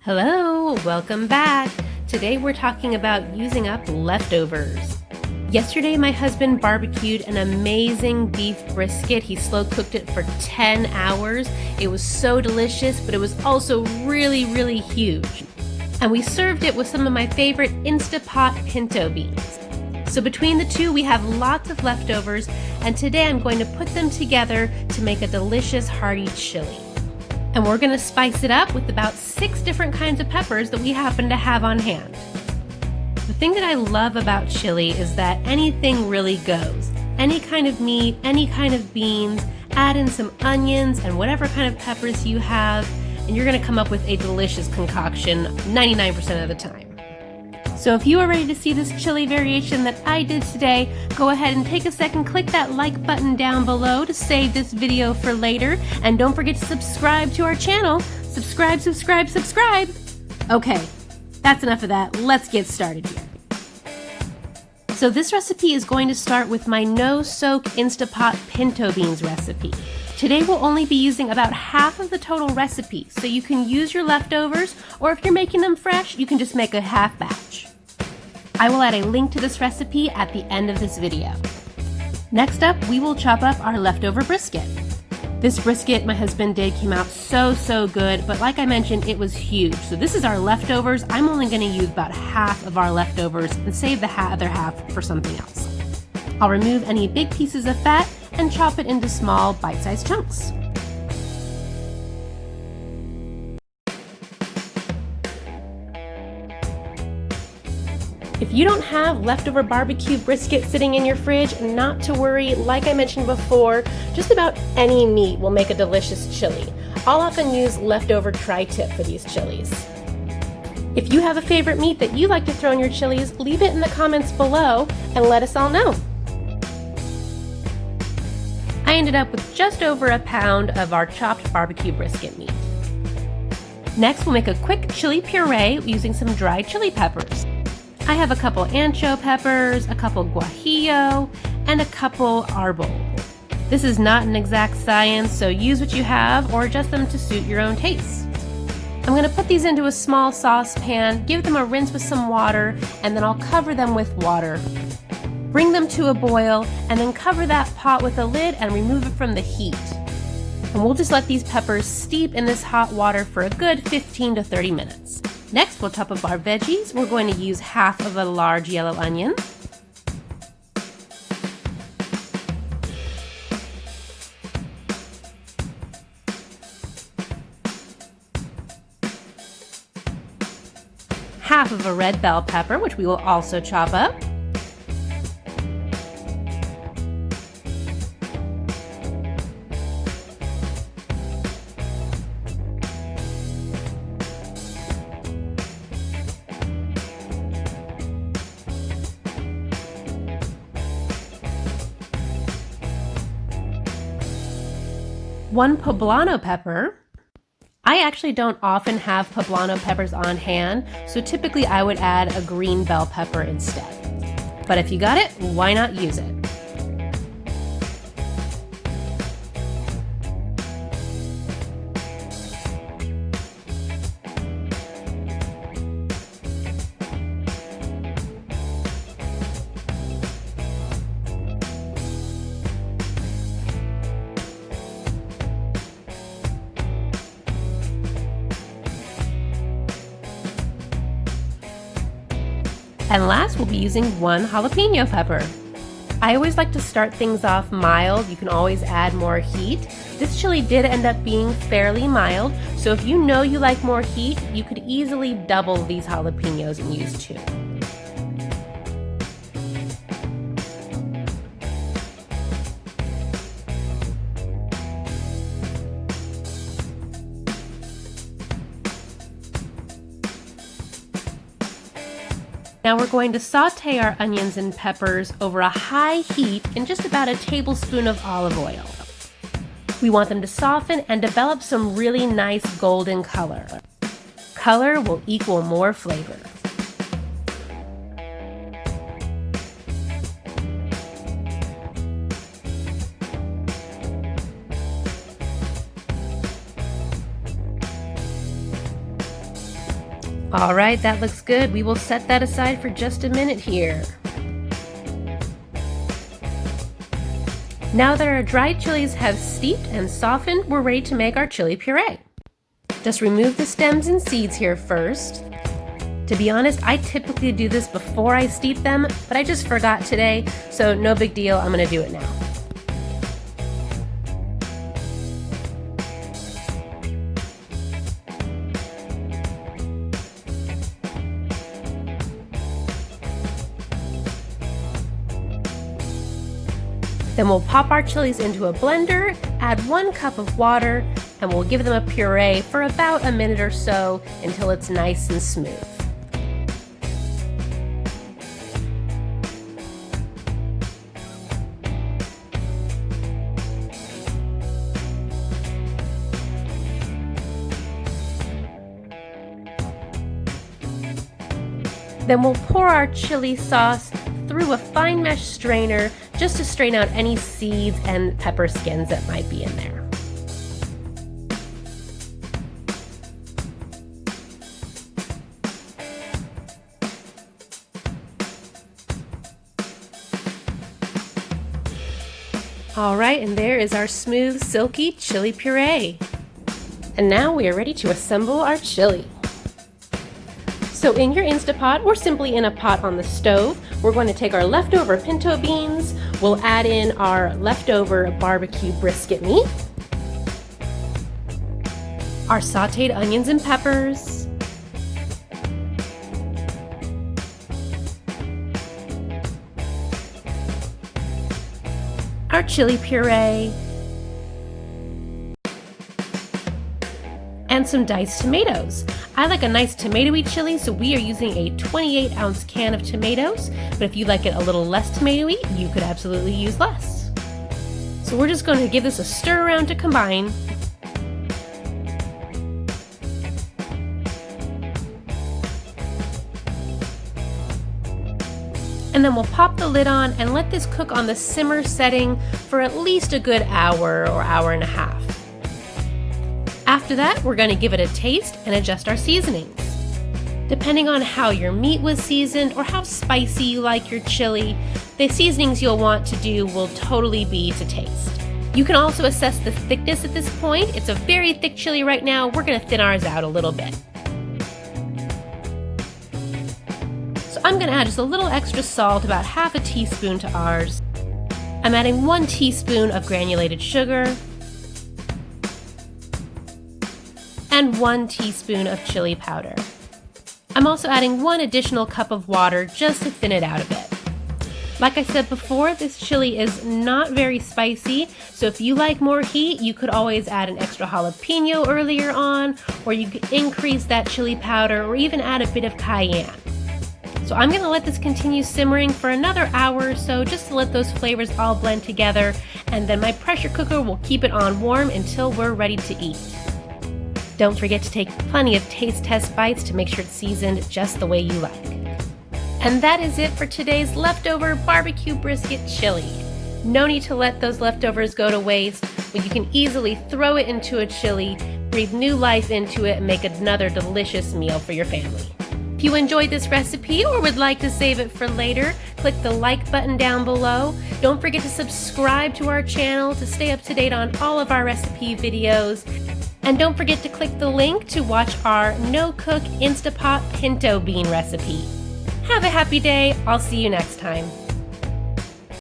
Hello, welcome back. Today we're talking about using up leftovers. Yesterday my husband barbecued an amazing beef brisket. He slow cooked it for 10 hours. It was so delicious, but it was also really huge. And we served it with some of my favorite Instapot Pinto Beans. So between the two we have lots of leftovers, and today I'm going to put them together to make a delicious hearty chili. And we're going to spice it up with about 6 different kinds of peppers that we happen to have on hand. The thing that I love about chili is that anything really goes. Any kind of meat, any kind of beans, add in some onions and whatever kind of peppers you have, and you're going to come up with a delicious concoction 99% of the time. So if you are ready to see this chili variation that I did today, go ahead and take a second, click that like button down below to save this video for later, and don't forget to subscribe to our channel. Subscribe. Okay, that's enough of that. Let's get started here. So this recipe is going to start with my no-soak Instapot Pinto Beans recipe. Today we'll only be using about half of the total recipe, so you can use your leftovers, or if you're making them fresh, you can just make a half batch. I will add a link to this recipe at the end of this video. Next up, we will chop up our leftover brisket. This brisket my husband did came out so good, but like I mentioned, it was huge. So this is our leftovers. I'm only going to use about half of our leftovers and save the other half for something else. I'll remove any big pieces of fat and chop it into small bite-sized chunks. If you don't have leftover barbecue brisket sitting in your fridge, not to worry. Like I mentioned before, just about any meat will make a delicious chili. I'll often use leftover tri-tip for these chilies. If you have a favorite meat that you like to throw in your chilies, leave it in the comments below and let us all know. I ended up with just over a pound of our chopped barbecue brisket meat. Next, we'll make a quick chili puree using some dried chili peppers. I have a couple ancho peppers, a couple guajillo, and a couple arbol. This is not an exact science, so use what you have or adjust them to suit your own taste. I'm going to put these into a small saucepan, give them a rinse with some water, and then I'll cover them with water. Bring them to a boil, and then cover that pot with a lid and remove it from the heat. And we'll just let these peppers steep in this hot water for a good 15 to 30 minutes. Next, we'll chop up our veggies. We're going to use half of a large yellow onion, half of a red bell pepper, which we will also chop up, one poblano pepper. I actually don't often have poblano peppers on hand, so typically I would add a green bell pepper instead. But if you got it, why not use it? And last, we'll be using one jalapeno pepper. I always like to start things off mild. You can always add more heat. This chili did end up being fairly mild, so if you know you like more heat, you could easily double these jalapenos and use 2. Now we're going to saute our onions and peppers over a high heat in just about a tablespoon of olive oil. We want them to soften and develop some really nice golden color. Color will equal more flavor. All right, that looks good. We will set that aside for just a minute here. Now that our dried chilies have steeped and softened, we're ready to make our chili puree. Just remove the stems and seeds here first. To be honest, I typically do this before I steep them, but I just forgot today, so no big deal, I'm gonna do it now. Then we'll pop our chilies into a blender, add 1 cup of water, and we'll give them a puree for about a minute or so until it's nice and smooth. Then we'll pour our chili sauce through a fine mesh strainer just to strain out any seeds and pepper skins that might be in there. All right, and there is our smooth, silky chili puree. And now we are ready to assemble our chili. So in your Instapot, or simply in a pot on the stove, we're going to take our leftover pinto beans, we'll add in our leftover barbecue brisket meat, our sauteed onions and peppers, our chili puree, and some diced tomatoes. I like a nice tomatoey chili, so we are using a 28-ounce can of tomatoes, but if you like it a little less tomatoey, you could absolutely use less. So we're just going to give this a stir around to combine. And then we'll pop the lid on and let this cook on the simmer setting for at least a good hour or hour and a half. After that, we're going to give it a taste and adjust our seasonings. Depending on how your meat was seasoned or how spicy you like your chili, the seasonings you'll want to do will totally be to taste. You can also assess the thickness at this point. It's a very thick chili right now. We're going to thin ours out a little bit. So I'm going to add just a little extra salt, about half a teaspoon to ours. I'm adding 1 teaspoon of granulated sugar, and 1 teaspoon of chili powder. I'm also adding 1 additional cup of water just to thin it out a bit. Like I said before, this chili is not very spicy, so if you like more heat, you could always add an extra jalapeno earlier on, or you could increase that chili powder, or even add a bit of cayenne. So I'm going to let this continue simmering for another hour or so, just to let those flavors all blend together, and then my pressure cooker will keep it on warm until we're ready to eat. Don't forget to take plenty of taste test bites to make sure it's seasoned just the way you like. And that is it for today's leftover barbecue brisket chili. No need to let those leftovers go to waste, when you can easily throw it into a chili, breathe new life into it, and make another delicious meal for your family. If you enjoyed this recipe or would like to save it for later, click the like button down below. Don't forget to subscribe to our channel to stay up to date on all of our recipe videos. And don't forget to click the link to watch our no-cook Instapot Pinto Bean recipe. Have a happy day. I'll see you next time.